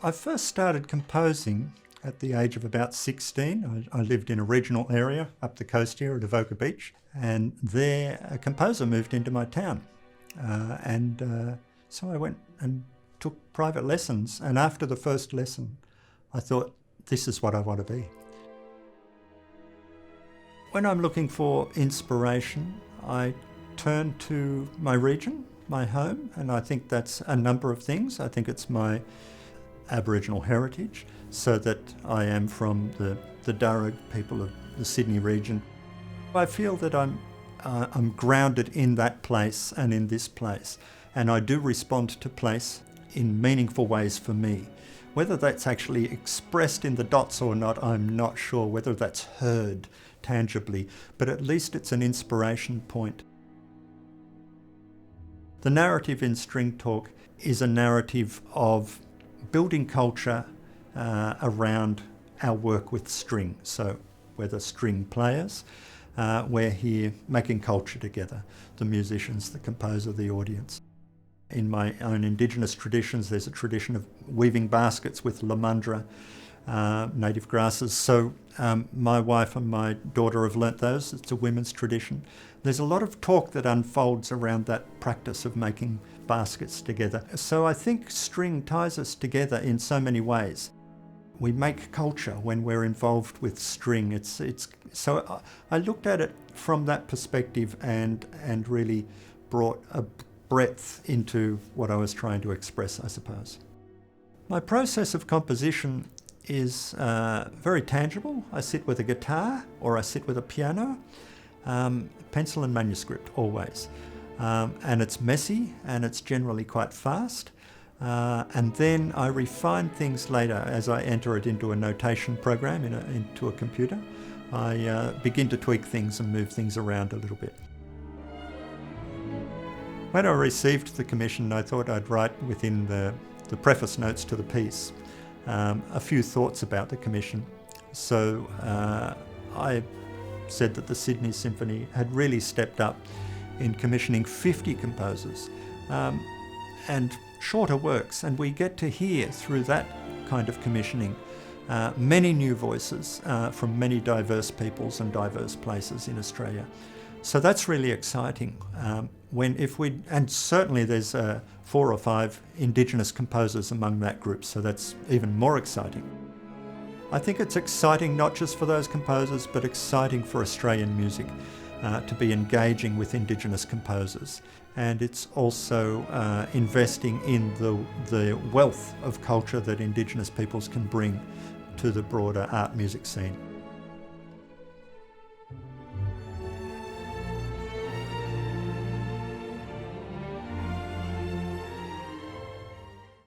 I first started composing at the age of about 16. I lived in a regional area up the coast here at Avoca Beach, and there a composer moved into my town. So I went and took private lessons, and after the first lesson I thought, this is what I want to be. When I'm looking for inspiration, I turn to my region, my home, and I think that's a number of things. I think it's my Aboriginal heritage, so that I am from the Darug people of the Sydney region. I feel that I'm grounded in that place and in this place, and I do respond to place in meaningful ways for me. Whether that's actually expressed in the dots or not, I'm not sure, whether that's heard tangibly, but at least it's an inspiration point. The narrative in String Talk is a narrative of building culture around our work with string. So we're the string players, we're here making culture together, the musicians, the composer, the audience. In my own Indigenous traditions, there's a tradition of weaving baskets with lamundra, native grasses. So my wife and my daughter have learnt those. It's a women's tradition. There's a lot of talk that unfolds around that practice of making baskets together. So I think string ties us together in so many ways. We make culture when we're involved with string. So I looked at it from that perspective and really brought a breadth into what I was trying to express, I suppose. My process of composition is very tangible. I sit with a guitar or I sit with a piano, pencil and manuscript always. And it's messy and it's generally quite fast. And then I refine things later as I enter it into a notation program, into a computer. I begin to tweak things and move things around a little bit. When I received the commission, I thought I'd write within the preface notes to the piece a few thoughts about the commission. So I said that the Sydney Symphony had really stepped up in commissioning 50 composers and shorter works, and we get to hear through that kind of commissioning many new voices from many diverse peoples and diverse places in Australia. So that's really exciting. And certainly there's 4 or 5 Indigenous composers among that group, so that's even more exciting. I think it's exciting not just for those composers, but exciting for Australian music to be engaging with Indigenous composers. And it's also investing in the wealth of culture that Indigenous peoples can bring to the broader art music scene.